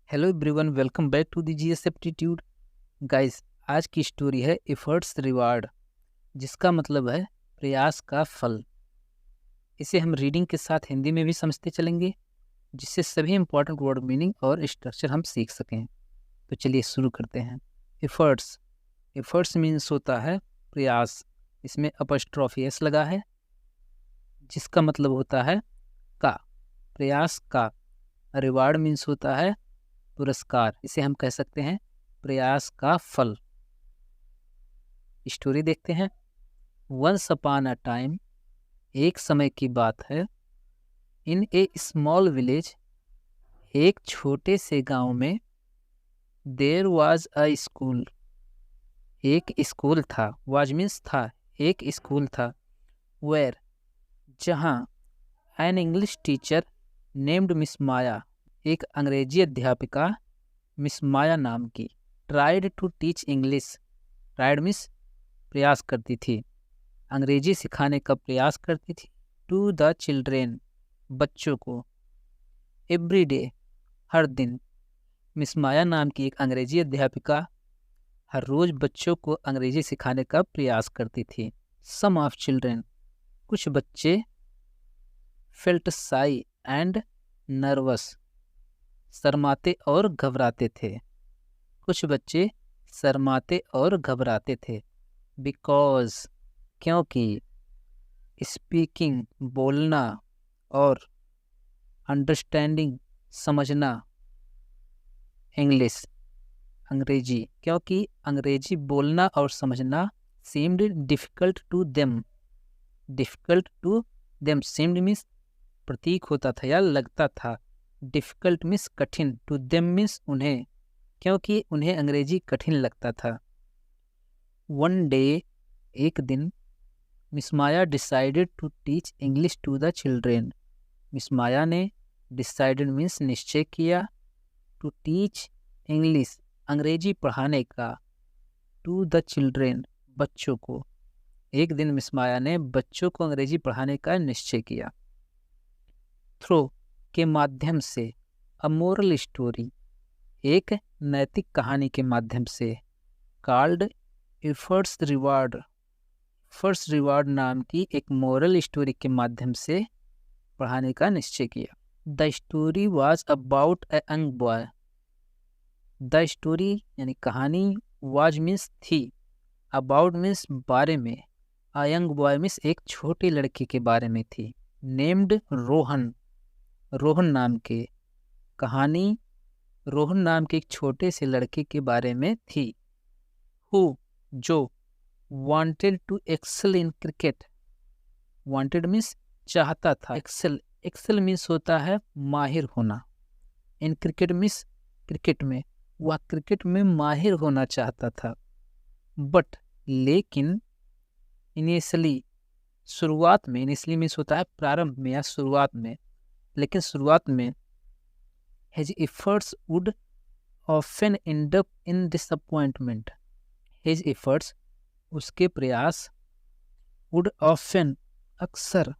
Hello everyone, welcome back to the GS aptitude. Guys, आज की story है efforts reward, जिसका मतलब है प्रयास का फल। इसे हम रीडिंग के साथ हिंदी में भी समझते चलेंगे, जिससे सभी इंपॉर्टेंट वर्ड मीनिंग और स्ट्रक्चर हम सीख सकें। तो चलिए शुरू करते हैं। एफर्ट्स एफर्ट्स मीन्स होता है प्रयास। इसमें अपस्ट्रॉफी एस लगा है, जिसका मतलब होता है का, प्रयास का। रिवार्ड मीन्स होता है पुरस्कार। इसे हम कह सकते हैं प्रयास का फल। स्टोरी देखते हैं। वंस अपॉन अ टाइम, एक समय की बात है। इन ए स्मॉल विलेज, एक छोटे से गांव में। देयर वाज अ स्कूल, एक स्कूल था। वाज मीन्स था, एक स्कूल था। वेयर, जहां an English teacher named Miss Maya, एक अंग्रेजी अध्यापिका मिस माया नाम की, tried to teach English. Tried means प्रयास करती थी, अंग्रेजी सिखाने का प्रयास करती थी। टू द चिल्ड्रेन, बच्चों को। एवरी डे, हर दिन। मिस माया नाम की एक अंग्रेजी अध्यापिका हर रोज बच्चों को अंग्रेजी सिखाने का प्रयास करती थी। सम ऑफ चिल्ड्रेन, कुछ बच्चे। फेल्ट शाई एंड नर्वस, शर्माते और घबराते थे। कुछ बच्चे शर्माते और घबराते थे। बिकॉज, क्योंकि। स्पीकिंग, बोलना, और अंडरस्टैंडिंग, समझना। इंग्लिश, अंग्रेजी, क्योंकि अंग्रेजी बोलना और समझना seemed difficult to them. Difficult to them, seemed means प्रतीक होता था या लगता था। डिफिकल्ट मीन्स कठिन, टू देम मीन्स उन्हें, क्योंकि उन्हें अंग्रेजी कठिन लगता था। वन डे, एक दिन। Miss Maya decided to teach English to the children. Miss Maya ने डिसाइडेड मीन्स निश्चय किया, टू टीच इंग्लिश, अंग्रेजी पढ़ाने का, टू द चिल्ड्रेन, बच्चों को। एक दिन मिस माया ने बच्चों को अंग्रेजी पढ़ाने का निश्चय किया। थ्रो, के माध्यम से। अ मोरल स्टोरी, एक नैतिक कहानी के माध्यम से। Called efforts reward, first reward नाम की एक मोरल स्टोरी के माध्यम से पढ़ाने का निश्चय किया। The story was about a young boy. The story यानी कहानी, वाज मीन्स थी, अबाउट मीन्स बारे में, अ यंग बॉय मीन्स एक छोटे लड़के के बारे में थी। नेम्ड रोहन, रोहन नाम के। कहानी रोहन नाम के एक छोटे से लड़के के बारे में थी। हु, जो। Wanted to excel in cricket. Wanted means चाहता था, एक्सेल, एक्सेल मीन्स होता है माहिर होना। इन क्रिकेट मीन्स क्रिकेट में, वह क्रिकेट में माहिर होना चाहता था। बट, लेकिन। इनिशियली, शुरुआत में। इनिशियली मीन्स होता है प्रारंभ में या शुरुआत में, लेकिन शुरुआत में। His efforts would often and up in disappointment. His efforts, उसके प्रयास। वुड ऑफन, अक्सर।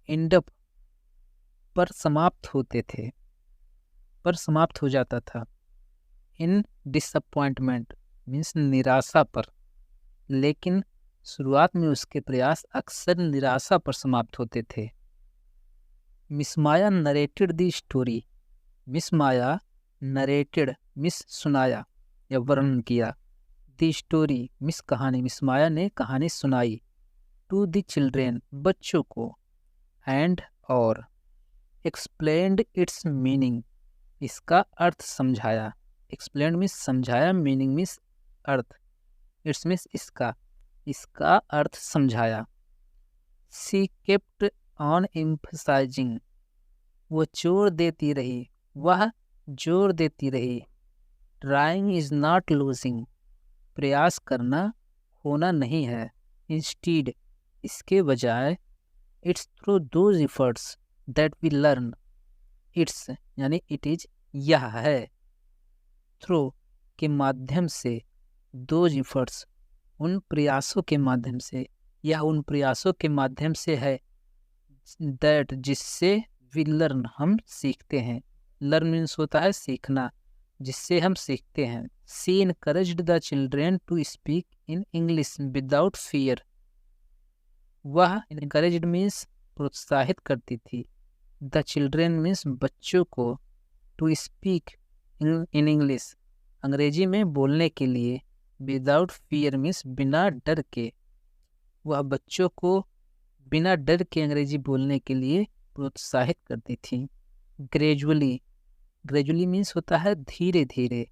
एंड अप, पर समाप्त होते थे, पर समाप्त हो जाता था। इन डिसअपॉइंटमेंट मीन्स निराशा पर। लेकिन शुरुआत में उसके प्रयास अक्सर निराशा पर समाप्त होते थे। Miss Maya narrated the story. Miss Maya narrated miss सुनाया या वर्णन किया। द स्टोरी मिस कहानी, मिस माया ने कहानी सुनाई। टू द चिल्ड्रेन, बच्चों को। एंड, और। एक्सप्लेन्ड इट्स मीनिंग, इसका अर्थ समझाया। एक्सप्लेन्ड मीन्स समझाया, meaning means earth, it's means इसका, इसका अर्थ समझाया। सी केप्ट ऑन एम्फसाइजिंग, वो जोर देती रही, वह जोर देती रही। ट्राइंग इज नॉट लूजिंग, प्रयास करना होना नहीं है। इंस्टीड, इसके बजाय। It's through those efforts that we learn. It's यानी इट इज, यह है। थ्रू, के माध्यम से। दोज एफर्ट्स, उन प्रयासों के माध्यम से, या उन प्रयासों के माध्यम से है। दैट, जिससे वी लर्न, हम सीखते हैं। लर्न मीन्स होता है सीखना, जिससे हम सीखते हैं। She encouraged the children to speak in English without fear. वह इनकरेज्ड मीन्स प्रोत्साहित करती थी, द चिल्ड्रेन मीन्स बच्चों को, टू स्पीक इन इंग्लिश अंग्रेजी में बोलने के लिए, विदाउट फियर मीन्स बिना डर के। वह बच्चों को बिना डर के अंग्रेजी बोलने के लिए प्रोत्साहित करती थी। ग्रेजुअली, ग्रेजुअली मीन्स होता है धीरे धीरे।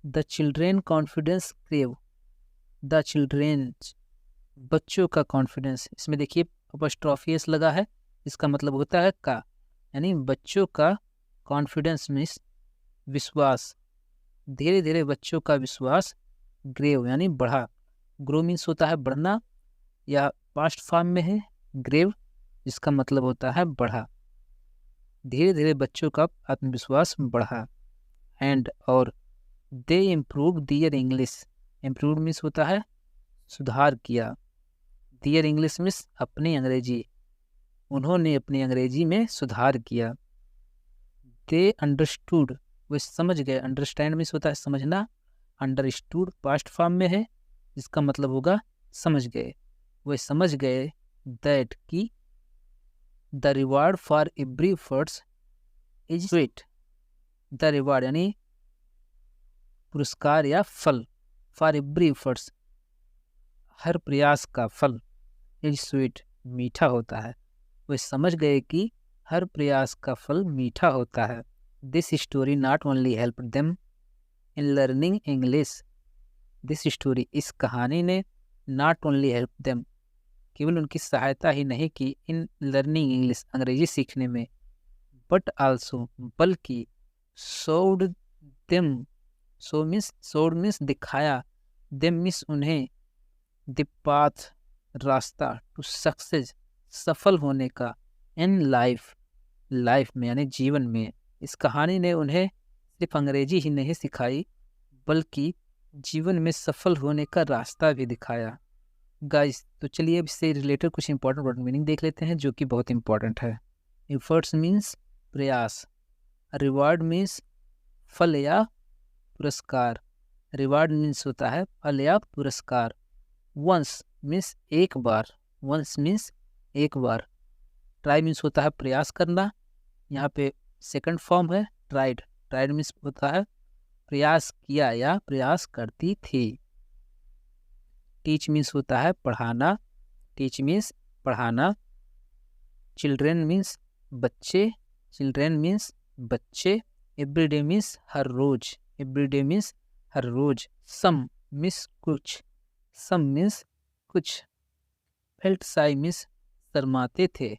The children confidence crave, the children बच्चों का कॉन्फिडेंस, इसमें देखिए अपॉस्ट्रोफियस लगा है, इसका मतलब होता है का, यानी बच्चों का कॉन्फिडेंस मीन्स विश्वास, धीरे धीरे बच्चों का विश्वास, ग्रेव यानी बढ़ा। ग्रो मीन्स होता है बढ़ना, या पास्ट फॉर्म में है ग्रेव, इसका मतलब होता है बढ़ा। धीरे धीरे बच्चों का आत्मविश्वास बढ़ा। एंड और they improve their English, improve means होता है सुधार किया, दियर इंग्लिश मीन्स अपनी अंग्रेजी, उन्होंने अपनी अंग्रेजी में सुधार किया। दे अंडरस्टूड, वे समझ गए, अंडरस्टैंड मीन्स होता है समझना, अंडरस्टूड पास्ट फॉर्म में है, इसका मतलब होगा समझ गए, वे समझ गए दैट की the reward for every efforts is sweet. The reward यानी पुरस्कार या फल, फॉर एवरी एफर्ट्स हर प्रयास का फल, इज स्वीट मीठा होता है। वे समझ गए कि हर प्रयास का फल मीठा होता है। This story not only help them in learning English, this story इस कहानी ने नॉट ओनली हेल्प देम केवल उनकी सहायता ही नहीं की इन लर्निंग इंग्लिश अंग्रेजी सीखने में, बट आल्सो बल्कि शोड देम, शो मीन्स दिखाया, देम मीन्स उन्हें, द पाथ रास्ता, टू सक्सेस सफल होने का, इन लाइफ लाइफ में यानी जीवन में। इस कहानी ने उन्हें सिर्फ अंग्रेजी ही नहीं सिखाई बल्कि जीवन में सफल होने का रास्ता भी दिखाया। गाइस तो चलिए अब इससे रिलेटेड कुछ इंपॉर्टेंट वर्ड मीनिंग देख लेते हैं जो कि बहुत इंपॉर्टेंट है। एफर्ट्स मीन्स प्रयास, रिवार्ड मीन्स फल या पुरस्कार, रिवार्ड मीन्स होता है फल या पुरस्कार। वंस मीन्स एक बार, वंस मीन्स एक बार। ट्राई मीन्स होता है प्रयास करना, यहाँ पे सेकंड फॉर्म है ट्राइड, ट्राइड मीन्स होता है प्रयास किया या प्रयास करती थी। टीच मीन्स होता है पढ़ाना, टीच मीन्स पढ़ाना। चिल्ड्रेन मीन्स बच्चे, चिल्ड्रेन मीन्स बच्चे। एवरीडे मीन्स हर रोज, एवरीडे मीन्स हर रोज। सम मीन्स कुछ, सम मीन्स कुछ। फेल्ट साई मीन्स शर्माते थे,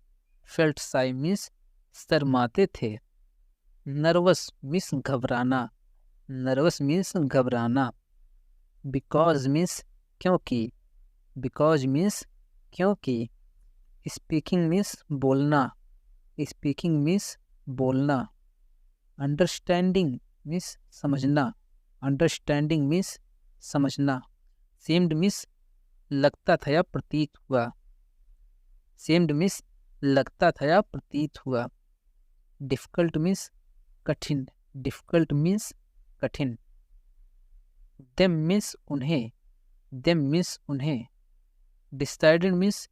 फेल्ट साई मीन्स शर्माते थे। नर्वस मीन्स घबराना, नर्वस मीन्स घबराना। बिकॉज मीन्स क्योंकि, बिकॉज मीन्स क्योंकि। स्पीकिंग मीन्स बोलना, स्पीकिंग मीन्स बोलना। अंडरस्टैंडिंग मीन्स समझना, अंडरस्टैंडिंग मीन्स समझना। सेम्ड मीन्स लगता था या प्रतीत हुआ, सेम्ड मीन्स लगता था या प्रतीत हुआ। डिफिकल्ट मीन्स कठिन, डिफिकल्ट मीन्स कठिन। देम मीन्स उन्हें, देम मीन्स उन्हें। डिसाइडेड मीन्स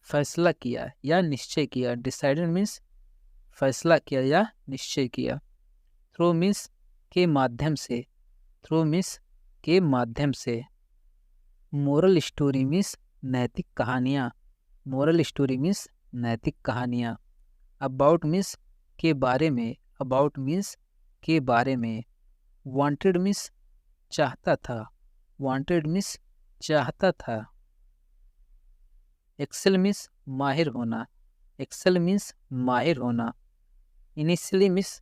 फैसला किया या निश्चय किया, डिसाइडेड मीन्स फैसला किया या निश्चय किया। थ्रू मीन्स के माध्यम से, थ्रू मीन्स के माध्यम से। मोरल स्टोरी मीन्स नैतिक कहानियाँ, मोरल स्टोरी मीन्स नैतिक कहानियाँ। अबाउट मीन्स के बारे में, अबाउट मीन्स के बारे में। वांटेड मीन्स चाहता था, वांटेड मीन्स चाहता था। एक्सेल मीन्स माहिर होना, एक्सेल मीन्स माहिर होना। इनिशियली मीन्स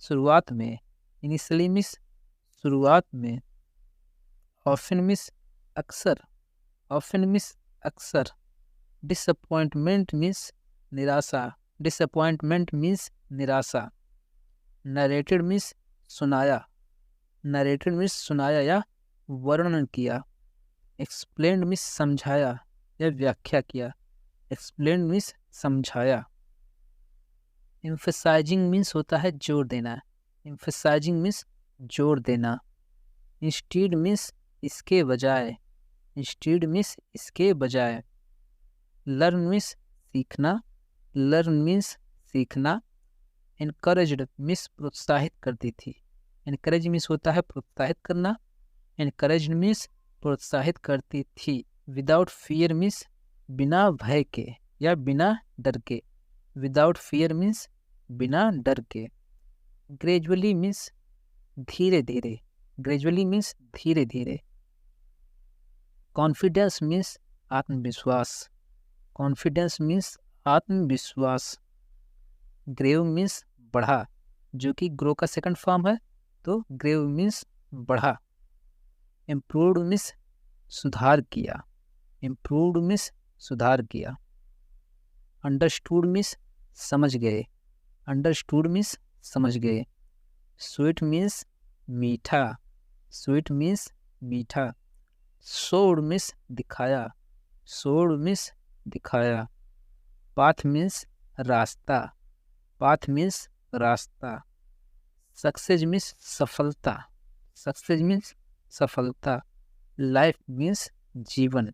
शुरुआत में, इनिशियली मीन्स शुरुआत में। ऑफन मीन्स अक्सर, ऑफन मीन्स अक्सर। डिसअपॉइंटमेंट मीन्स निराशा, डिसअपॉइंटमेंट मीन्स निराशा। नरेटेड मीन्स सुनाया, नरेटेड मीन्स सुनाया या वर्णन किया। एक्सप्लेन्ड मीन्स समझाया या व्याख्या किया, एक्सप्लेन्ड मीन्स समझाया। एम्फसाइजिंग मीन्स होता है जोर देना, एम्फसाइजिंग मीन्स जोर देना। इंस्टीड मीन्स इसके बजाय, इंस्टीड मीन्स इसके बजाय। लर्न मीन्स सीखना, लर्न मीन्स सीखना। एनकरेज्ड मीन्स प्रोत्साहित करती थी। एनकरेज मीन्स होता है प्रोत्साहित करना, एनकरेज्ड मीन्स प्रोत्साहित करती थी। विदाउट फियर मीन्स बिना भय के या बिना डर के। विदाउट फियर मीन्स बिना डर के। ग्रेजुअली मीन्स धीरे धीरे, ग्रेजुअली मीन्स धीरे धीरे। कॉन्फिडेंस मीन्स आत्मविश्वास, कॉन्फिडेंस मीन्स आत्मविश्वास। ग्रेव मीन्स बढ़ा, जो कि ग्रो का सेकंड फॉर्म है, तो ग्रेव मीन्स बढ़ा। इम्प्रूव्ड मीन्स सुधार किया, इम्प्रूव्ड मीन्स सुधार किया। अंडरस्टूड मीन्स समझ गए, अंडरस्टूड मीन्स समझ गए। स्वीट मीन्स मीठा, स्वीट मीन्स मीठा। शोड मीन्स दिखाया, शोड मीन्स दिखाया। पाथ मीन्स रास्ता, पाथ मीन्स रास्ता। सक्सेस मीन्स सफलता, सक्सेस मीन्स सफलता। लाइफ मीन्स जीवन,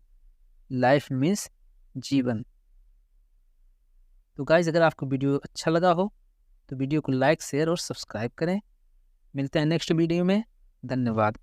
लाइफ मीन्स जीवन। तो गाइस, अगर आपको वीडियो अच्छा लगा हो तो वीडियो को लाइक, शेयर और सब्सक्राइब करें। मिलते हैं नेक्स्ट वीडियो में। धन्यवाद।